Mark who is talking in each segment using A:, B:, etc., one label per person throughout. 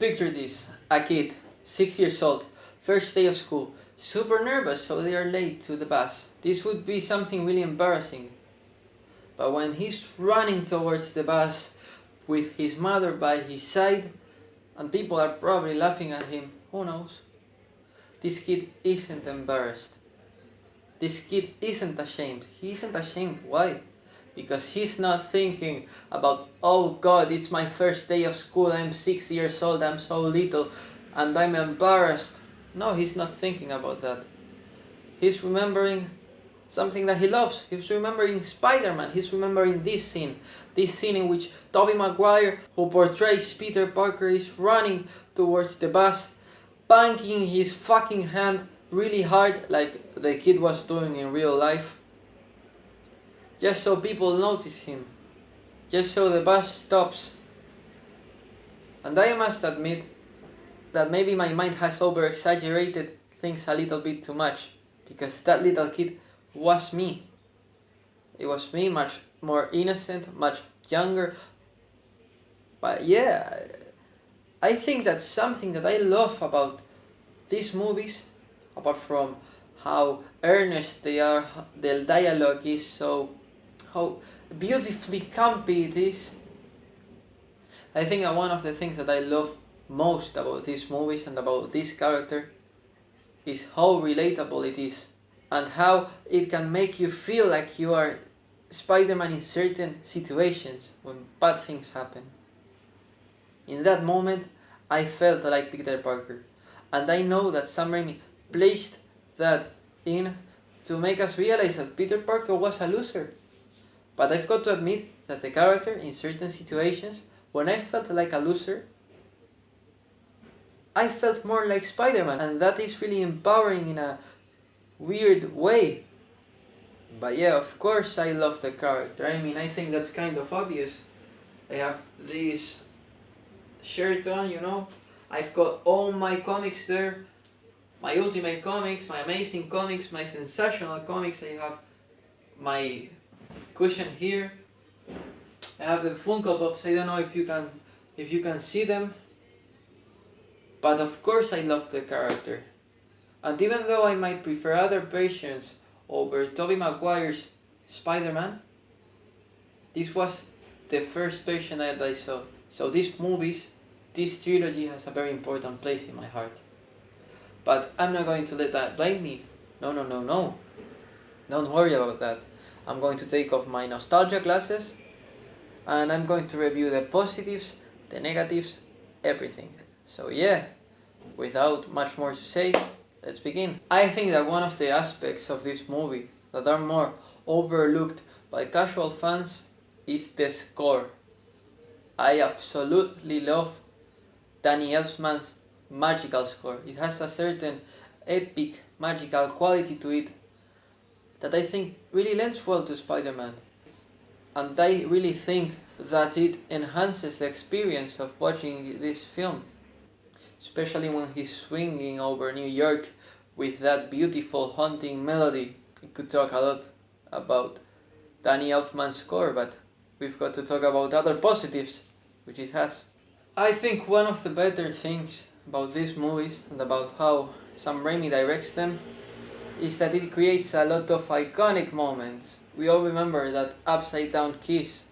A: Picture this, a kid, 6 years old, first day of school, super nervous so they are late to the bus. This would be something really embarrassing. But when he's running towards the bus with his mother by his side, and people are probably laughing at him, who knows? This kid isn't embarrassed. This kid isn't ashamed. He isn't ashamed. Why? Because he's not thinking about, oh God, it's my first day of school, I'm 6 years old, I'm so little, and I'm embarrassed. No, he's not thinking about that. He's remembering something that he loves. He's remembering Spider-Man. He's remembering this scene in which Tobey Maguire, who portrays Peter Parker, is running towards the bus, banging his fucking hand really hard like the kid was doing in real life, just so people notice him, just so the bus stops. And I must admit that maybe my mind has over-exaggerated things a little bit too much, because that little kid was me. It was me, much more innocent, much younger. But yeah, I think that's something that I love about these movies, apart from how earnest they are, the dialogue is, so how beautifully campy it is. I think that one of the things that I love most about these movies and about this character is how relatable it is, and how it can make you feel like you are Spider-Man in certain situations when bad things happen. In that moment, I felt like Peter Parker, and I know that Sam Raimi placed that in to make us realize that Peter Parker was a loser. But I've got to admit that the character, in certain situations, when I felt like a loser, I felt more like Spider-Man, and that is really empowering in a weird way. But yeah, of course I love the character. I mean, I think that's kind of obvious. I have this shirt on, you know. I've got all my comics there. My Ultimate Comics, my Amazing Comics, my Sensational Comics. I have my cushion here. I have the Funko Pops. I don't know if you can see them. But of course I love the character. And even though I might prefer other versions over Tobey Maguire's Spider-Man, this was the first version that I saw. So these movies, this trilogy has a very important place in my heart. But I'm not going to let that blind me. No. Don't worry about that. I'm going to take off my nostalgia glasses and I'm going to review the positives, the negatives, everything. So yeah, without much more to say, let's begin. I think that one of the aspects of this movie that are more overlooked by casual fans is the score. I absolutely love Danny Elfman's magical score. It has a certain epic magical quality to it that I think really lends well to Spider-Man. And I really think that it enhances the experience of watching this film, especially when he's swinging over New York with that beautiful haunting melody. We could talk a lot about Danny Elfman's score, but we've got to talk about other positives which it has. I think one of the better things about these movies and about how Sam Raimi directs them is that it creates a lot of iconic moments. We all remember that upside down kiss.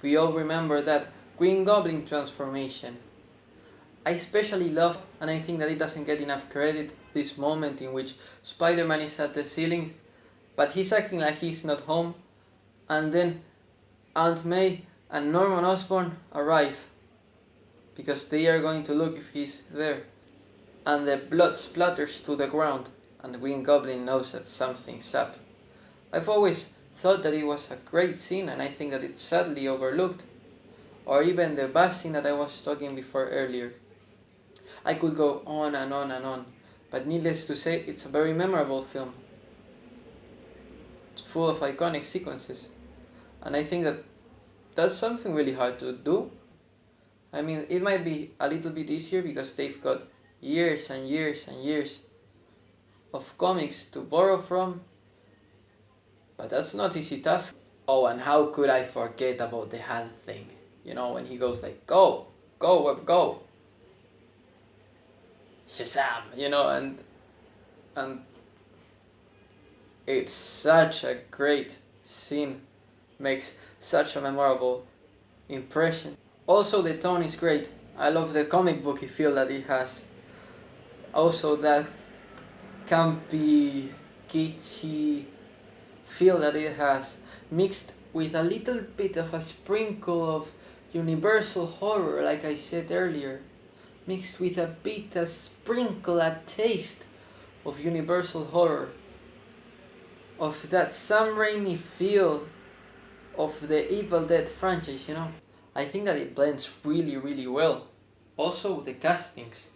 A: We all remember that Green Goblin transformation. I especially love, and I think that it doesn't get enough credit, this moment in which Spider-Man is at the ceiling, but he's acting like he's not home, and then Aunt May and Norman Osborn arrive, because they are going to look if he's there, and the blood splatters to the ground, and the Green Goblin knows that something's up. I've always thought that it was a great scene, and I think that it's sadly overlooked, or even the bus scene that I was talking before earlier. I could go on and on and on, but needless to say, it's a very memorable film. It's full of iconic sequences, and I think that that's something really hard to do. I mean, it might be a little bit easier because they've got years and years and years of comics to borrow from, but that's not easy task. Oh, and how could I forget about the hand thing? You know, when he goes like, go, go, web, go. Shazam, and it's such a great scene, makes such a memorable impression. Also, the tone is great. I love the comic booky feel that it has. Also, that campy, kitschy feel that it has, mixed with a little bit of a sprinkle of universal horror, like I said earlier, mixed with a bit, a sprinkle, a taste of universal horror, of that Sam Raimi feel of the Evil Dead franchise. I think that it blends really, really well. Also, the castings.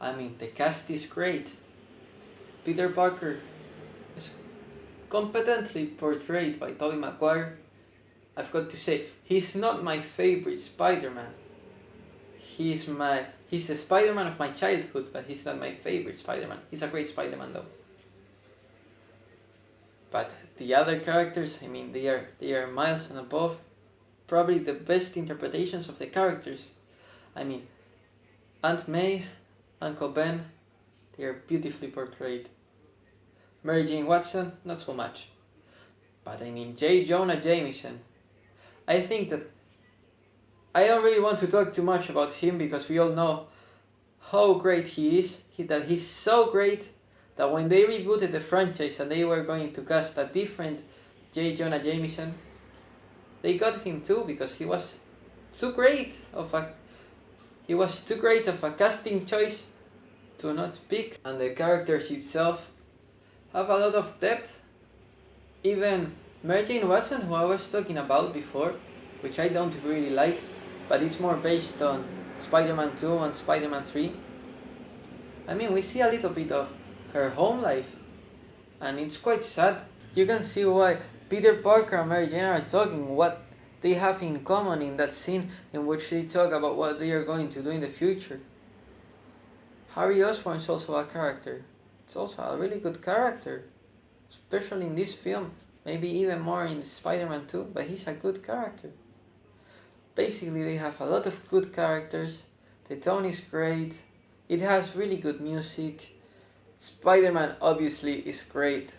A: I mean, the cast is great. Peter Parker is competently portrayed by Tobey Maguire. I've got to say, he's not my favorite Spider-Man. He's the Spider-Man of my childhood, but he's not my favorite Spider-Man. He's a great Spider-Man though. But the other characters, I mean, they are miles and above. Probably the best interpretations of the characters. I mean, Aunt May, Uncle Ben, they are beautifully portrayed. Mary Jane Watson, not so much. But I mean, J. Jonah Jameson. I think that I don't really want to talk too much about him because we all know how great he is. That he's so great that when they rebooted the franchise and they were going to cast a different J. Jonah Jameson, they got him too because he was too great of a casting choice to not pick. And the characters itself have a lot of depth. Even Mary Jane Watson, who I was talking about before, which I don't really like, but it's more based on Spider-Man 2 and Spider-Man 3. I mean, we see a little bit of her home life, and it's quite sad. You can see why Peter Parker and Mary Jane are talking, what they have in common in that scene in which they talk about what they are going to do in the future. Harry Osborn is also a character. It's also a really good character, especially in this film. Maybe even more in Spider-Man 2, but he's a good character. Basically, they have a lot of good characters. The tone is great. It has really good music. Spider-Man obviously is great.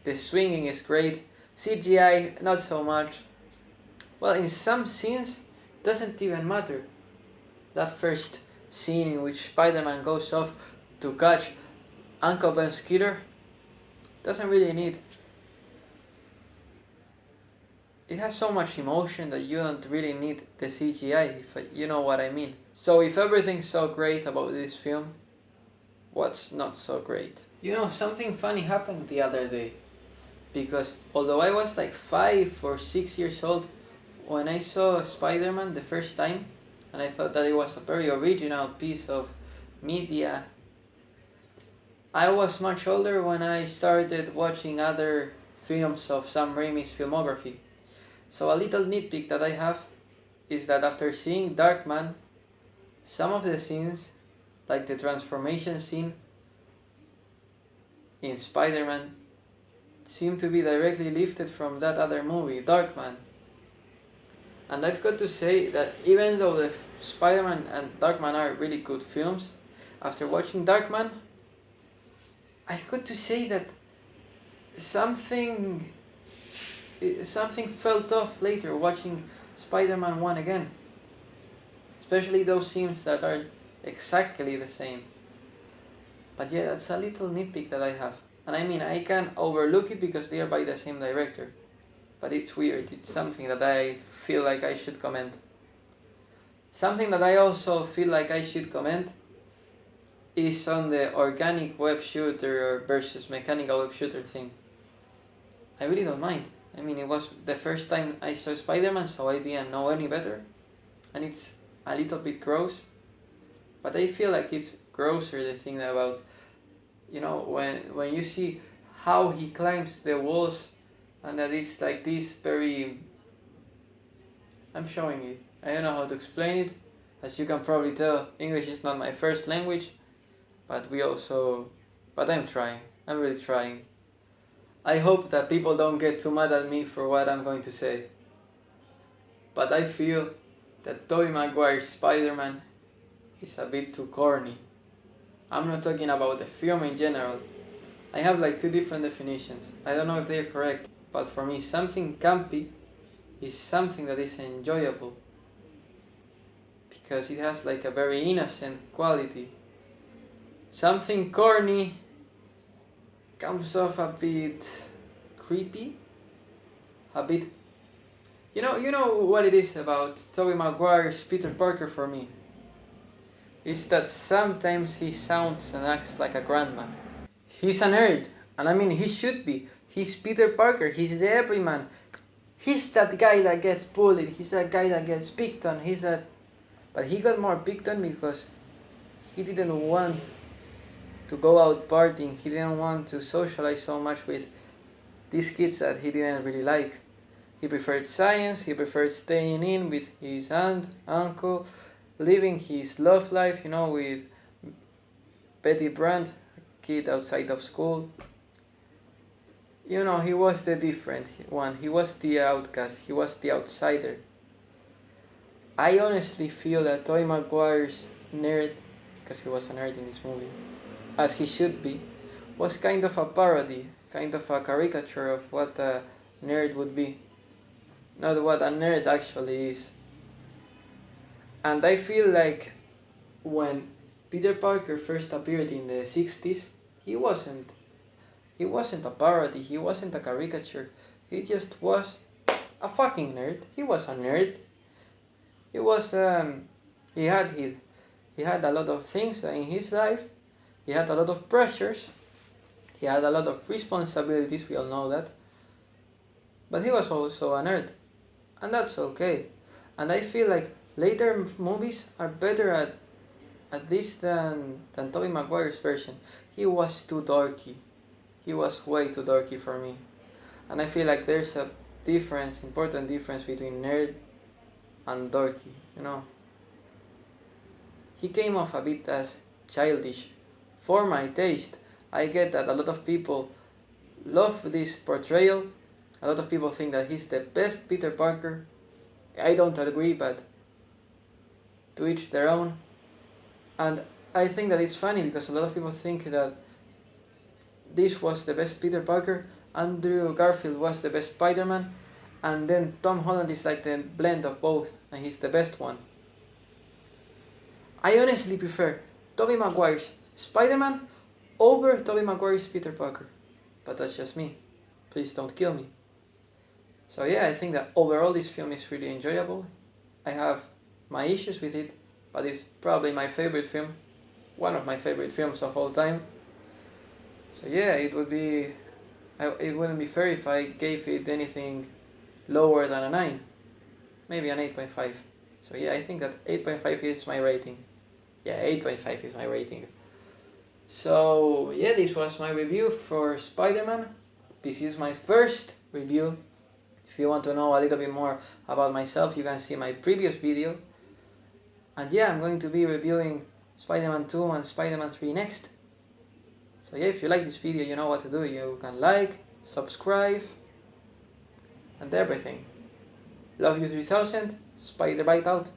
A: The swinging is great. CGI, not so much. Well, in some scenes, doesn't even matter. That first scene in which Spider-Man goes off to catch Uncle Ben's killer doesn't really need. It has so much emotion that you don't really need the CGI, if you know what I mean. So if everything's so great about this film, what's not so great? Something funny happened the other day. Because although I was like 5 or 6 years old when I saw Spider-Man the first time, and I thought that it was a very original piece of media, I was much older when I started watching other films of Sam Raimi's filmography. So a little nitpick that I have is that after seeing Darkman, some of the scenes, like the transformation scene in Spider-Man, seem to be directly lifted from that other movie, Darkman. And I've got to say that even though the Spider-Man and Darkman are really good films, after watching Darkman, I've got to say that something felt off later watching Spider-Man 1 again. Especially those scenes that are exactly the same. But yeah, that's a little nitpick that I have. And I mean, I can overlook it because they are by the same director. But it's weird, it's something that I feel like I should comment. Something that I also feel like I should comment is on the organic web shooter versus mechanical web shooter thing. I really don't mind. I mean, it was the first time I saw Spider-Man, so I didn't know any better. And it's a little bit gross. But I feel like it's grosser, the thing about, when you see how he climbs the walls, and that it's like this very... I'm showing it. I don't know how to explain it. As you can probably tell, English is not my first language. But I'm trying. I'm really trying. I hope that people don't get too mad at me for what I'm going to say. But I feel that Tobey Maguire's Spider-Man is a bit too corny. I'm not talking about the film in general. I have like two different definitions. I don't know if they're correct, but for me, something campy is something that is enjoyable because it has like a very innocent quality. Something corny comes off a bit creepy, a bit. You know what it is about Tobey Maguire's Peter Parker for me? Is that sometimes he sounds and acts like a grandma. He's a nerd, and I mean he should be. He's Peter Parker, he's the everyman. He's that guy that gets bullied, he's that guy that gets picked on, he's that... But he got more picked on because he didn't want to go out partying, he didn't want to socialize so much with these kids that he didn't really like. He preferred science, he preferred staying in with his aunt, uncle, living his love life, with Betty Brant, a kid outside of school. He was the different one, he was the outcast, he was the outsider. I honestly feel that Tobey Maguire's nerd, because he was a nerd in this movie, as he should be, was kind of a parody, kind of a caricature of what a nerd would be. Not what a nerd actually is. And I feel like when Peter Parker first appeared in the 60s, he wasn't a parody, he wasn't a caricature, he just was a fucking nerd. He was a nerd. He was he had a lot of things in his life. He had a lot of pressures. He had a lot of responsibilities, we all know that. But he was also a nerd. And that's okay. And I feel like later movies are better at this than Tobey Maguire's version. He was too dorky. He was way too dorky for me. And I feel like there's a important difference between nerd and dorky, He came off a bit as childish. For my taste, I get that a lot of people love this portrayal. A lot of people think that he's the best Peter Parker. I don't agree, but to each their own. And I think that it's funny because a lot of people think that this was the best Peter Parker, Andrew Garfield was the best Spider-Man, and then Tom Holland is like the blend of both, and he's the best one. I honestly prefer Tobey Maguire's Spider-Man over Tobey Maguire's Peter Parker. But that's just me. Please don't kill me. So yeah, I think that overall this film is really enjoyable. I have my issues with it, but it's probably my favorite film. One of my favorite films of all time. So yeah, it wouldn't be fair if I gave it anything lower than a 9. Maybe an 8.5. So yeah, I think that 8.5 is my rating. Yeah, 8.5 is my rating. So yeah, this was my review for Spider-Man. This is my first review. If you want to know a little bit more about myself, you can see my previous video. And yeah, I'm going to be reviewing Spider-Man 2 and Spider-Man 3 next. So yeah, if you like this video, you know what to do. You can like, subscribe, and everything. Love you 3000, Spider Bite out.